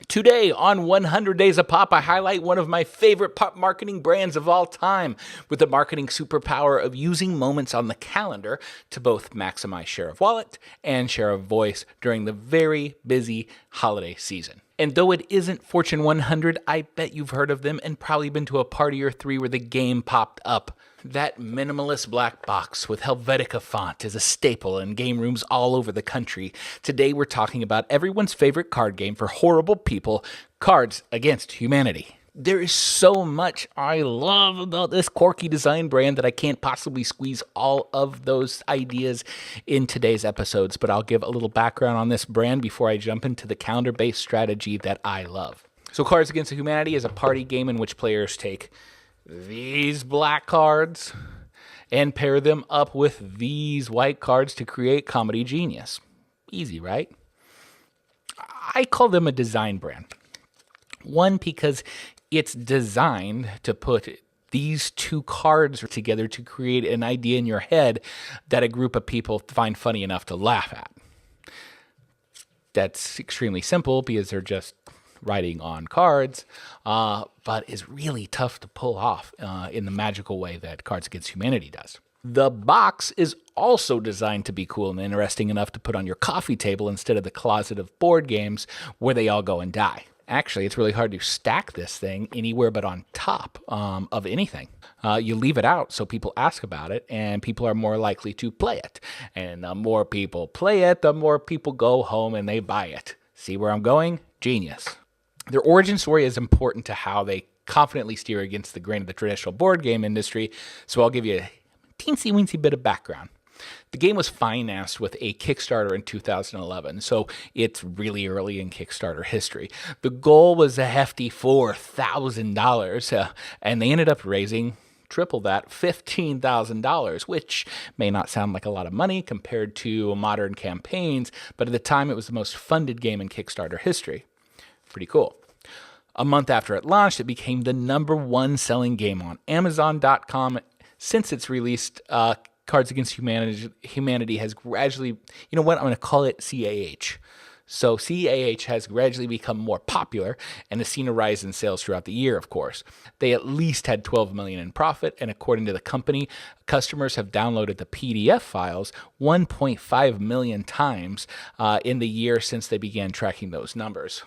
Today on 100 Days of Pop, I highlight one of my favorite pop marketing brands of all time with the marketing superpower of using moments on the calendar to both maximize share of wallet and share of voice during the very busy holiday season. And though it isn't Fortune 100, I bet you've heard of them and probably been to a party or three where the game popped up. That minimalist black box with Helvetica font is a staple in game rooms all over the country. Today we're talking about everyone's favorite card game for horrible people, Cards Against Humanity. There is so much I love about this quirky design brand that I can't possibly squeeze all of those ideas in today's episodes, but I'll give a little background on this brand before I jump into the calendar-based strategy that I love. So Cards Against Humanity is a party game in which players take these black cards and pair them up with these white cards to create comedy genius. Easy, right? I call them a design brand. One, because it's designed to put these two cards together to create an idea in your head that a group of people find funny enough to laugh at. That's extremely simple because they're just writing on cards, but is really tough to pull off in the magical way that Cards Against Humanity does. The box is also designed to be cool and interesting enough to put on your coffee table instead of the closet of board games where they all go and die. Actually, it's really hard to stack this thing anywhere but on top of anything. You leave it out so people ask about it, and people are more likely to play it. And the more people play it, the more people go home and they buy it. See where I'm going? Genius. Their origin story is important to how they confidently steer against the grain of the traditional board game industry, so I'll give you a teensy-weensy bit of background. The game was financed with a Kickstarter in 2011, so it's really early in Kickstarter history. The goal was a hefty $4,000, and they ended up raising triple that, $15,000, which may not sound like a lot of money compared to modern campaigns, but at the time it was the most funded game in Kickstarter history. Pretty cool. A month after it launched, it became the #1 selling game on Amazon.com. Since its release, Cards Against Humanity has gradually, you know what, I'm going to call it CAH. So CAH has gradually become more popular and has seen a rise in sales throughout the year, of course. They at least had $12 million in profit, and according to the company, customers have downloaded the PDF files 1.5 million times in the year since they began tracking those numbers.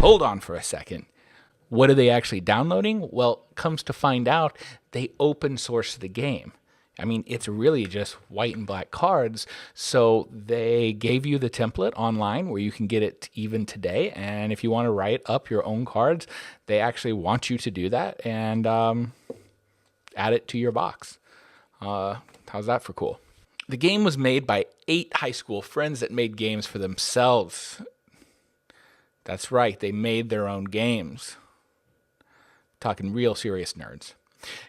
Hold on for a second. What are they actually downloading? Well, comes to find out, they open source the game. I mean, it's really just white and black cards. So they gave you the template online where you can get it even today. And if you want to write up your own cards, they actually want you to do that and add it to your box. How's that for cool? The game was made by 8 high school friends that made games for themselves. That's right, they made their own games. Talking real serious nerds.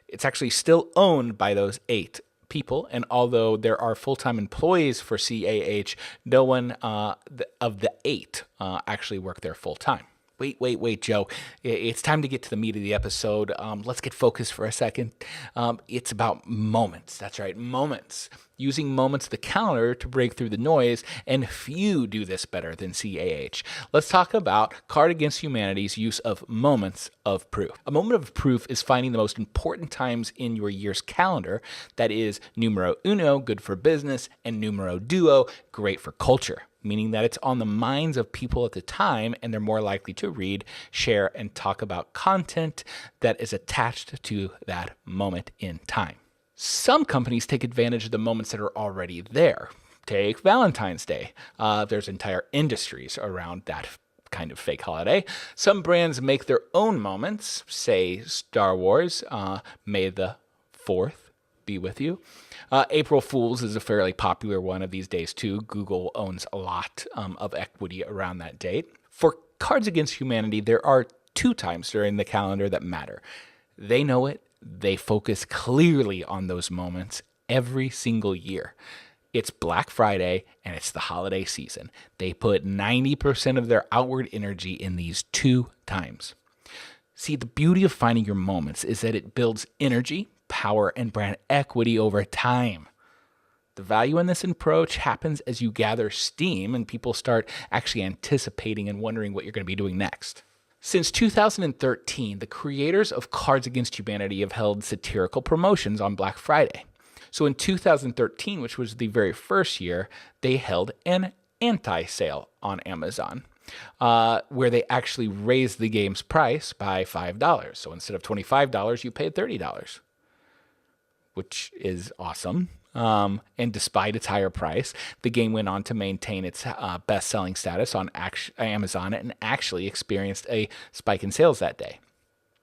It's actually still owned by those 8 people, and although there are full-time employees for CAH, no one of the 8 actually work there full-time. Wait, Joe. It's time to get to the meat of the episode. Let's get focused for a second. It's about moments. That's right, moments. Using moments of the calendar to break through the noise, and few do this better than CAH. Let's talk about Card Against Humanity's use of moments of proof. A moment of proof is finding the most important times in your year's calendar. That is numero uno, good for business, and numero duo, great for culture. Meaning that it's on the minds of people at the time, and they're more likely to read, share, and talk about content that is attached to that moment in time. Some companies take advantage of the moments that are already there. Take Valentine's Day. There's entire industries around that kind of fake holiday. Some brands make their own moments, say Star Wars, May the 4th be with you. April Fool's is a fairly popular one of these days too. Google owns a lot of equity around that date. For Cards Against Humanity, there are 2 times during the calendar that matter. They know it. They focus clearly on those moments every single year. It's Black Friday and it's the holiday season. They put 90% of their outward energy in these 2 times. See, the beauty of finding your moments is that it builds energy, power, and brand equity over time. The value in this approach happens as you gather steam and people start actually anticipating and wondering what you're going to be doing next. Since 2013, the creators of Cards Against Humanity have held satirical promotions on Black Friday. So in 2013, which was the very first year, they held an anti-sale on Amazon, where they actually raised the game's price by $5. So instead of $25, you paid $30, which is awesome. And despite its higher price, the game went on to maintain its best-selling status on Amazon and actually experienced a spike in sales that day.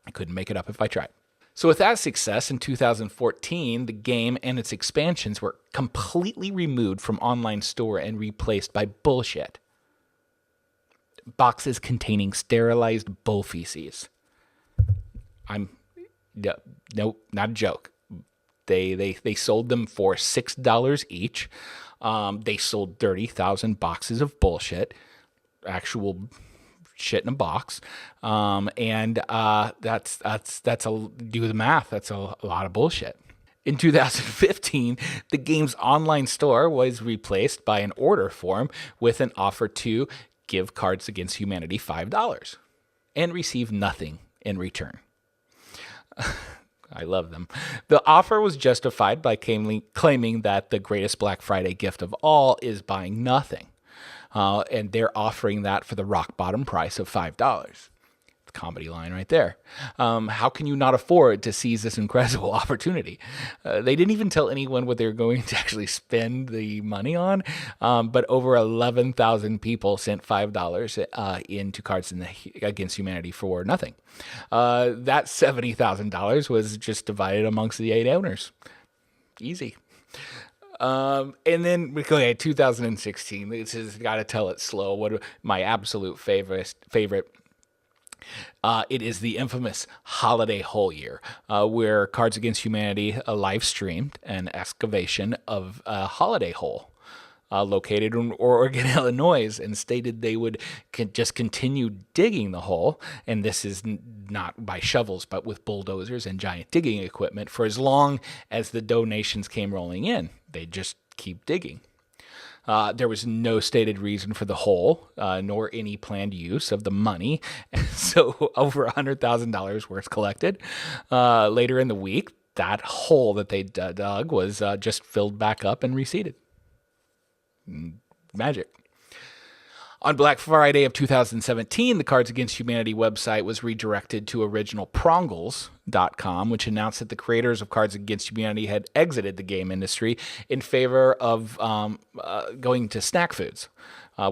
I couldn't make it up if I tried. So with that success in 2014, the game and its expansions were completely removed from online store and replaced by bullshit. Boxes containing sterilized bull feces. Nope, not a joke. They sold them for $6 each. They sold 30,000 boxes of bullshit, actual shit in a box, and that's do the math. That's a lot of bullshit. In 2015, the game's online store was replaced by an order form with an offer to give Cards Against Humanity $5 and receive nothing in return. I love them. The offer was justified by claiming that the greatest Black Friday gift of all is buying nothing. And they're offering that for the rock bottom price of $5. Comedy line right there. How can you not afford to seize this incredible opportunity? They didn't even tell anyone what they were going to actually spend the money on, but over 11,000 people sent $5 into Cards Against Humanity for nothing. That $70,000 was just divided amongst the 8 owners. Easy. And then we go ahead, 2016. This has got to tell it slow. What my absolute favorite. It is the infamous holiday hole year, where Cards Against Humanity live streamed an excavation of a holiday hole located in Oregon, Illinois, and stated they would just continue digging the hole, and this is not by shovels, but with bulldozers and giant digging equipment for as long as the donations came rolling in. They just keep digging. There was no stated reason for the hole, nor any planned use of the money. So over $100,000 was collected. Later in the week, that hole that they dug was just filled back up and reseeded. Magic. On Black Friday of 2017, the Cards Against Humanity website was redirected to originalprongles.com, which announced that the creators of Cards Against Humanity had exited the game industry in favor of going to snack foods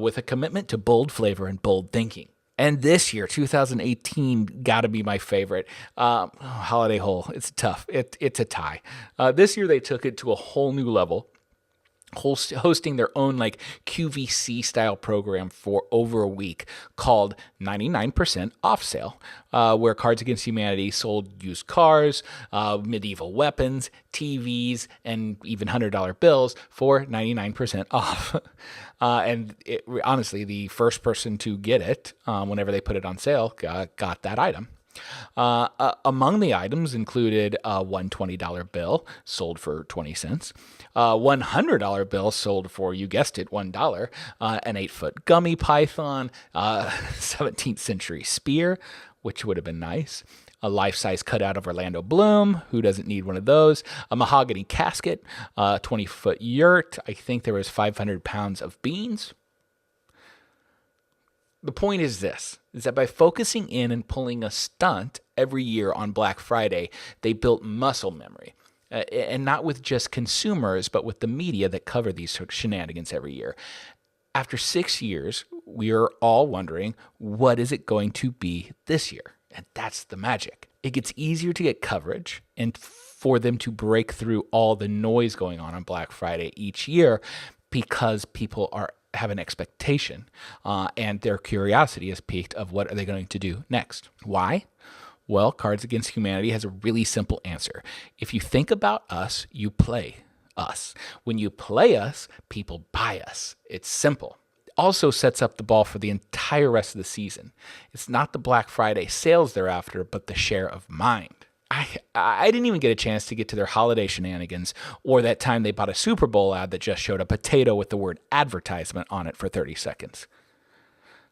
with a commitment to bold flavor and bold thinking. And this year, 2018, got to be my favorite. Holiday Hole, it's tough. It's a tie. This year, they took it to a whole new level, hosting their own like QVC style program for over a week called 99% Off Sale, where Cards Against Humanity sold used cars, medieval weapons, TVs, and even $100 bills for 99% off. And honestly, the first person to get it, whenever they put it on sale, got that item. Among the items included one $20 bill sold for 20 cents, $100 bill sold for, you guessed it, $1, an 8-foot gummy python, 17th century spear, which would have been nice, a life-size cutout of Orlando Bloom, who doesn't need one of those, a mahogany casket, 20-foot yurt, I think there was 500 pounds of beans. The point is this, is that by focusing in and pulling a stunt every year on Black Friday, they built muscle memory. And not with just consumers, but with the media that cover these shenanigans every year. After 6 years, we are all wondering, what is it going to be this year? And that's the magic. It gets easier to get coverage and for them to break through all the noise going on Black Friday each year because people have an expectation and their curiosity is piqued of what are they going to do next. Why? Well, Cards Against Humanity has a really simple answer. If you think about us, you play us. When you play us, people buy us. It's simple. Also sets up the ball for the entire rest of the season. It's not the Black Friday sales they're after, but the share of mind. I didn't even get a chance to get to their holiday shenanigans or that time they bought a Super Bowl ad that just showed a potato with the word advertisement on it for 30 seconds.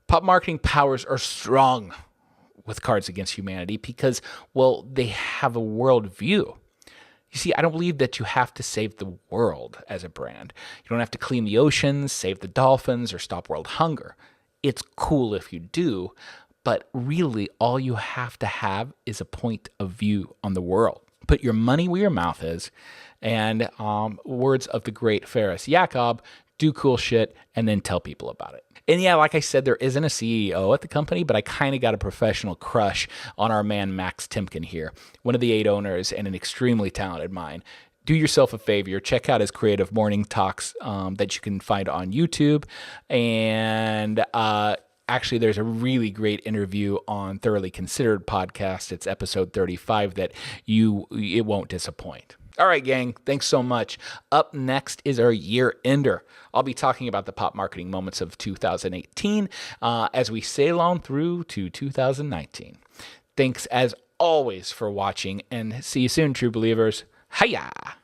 Pop marketing powers are strong with Cards Against Humanity because, well, they have a worldview. You see, I don't believe that you have to save the world as a brand. You don't have to clean the oceans, save the dolphins, or stop world hunger. It's cool if you do, but really all you have to have is a point of view on the world. Put your money where your mouth is, and words of the great Ferris Jakob, do cool shit, and then tell people about it. And yeah, like I said, there isn't a CEO at the company, but I kind of got a professional crush on our man Max Timken here, one of the 8 owners and an extremely talented mind. Do yourself a favor, check out his creative morning talks that you can find on YouTube. And actually, there's a really great interview on Thoroughly Considered podcast. It's episode 35 that it won't disappoint. All right, gang, thanks so much. Up next is our year ender. I'll be talking about the pop marketing moments of 2018 as we sail on through to 2019. Thanks as always for watching, and see you soon, true believers. Hiya!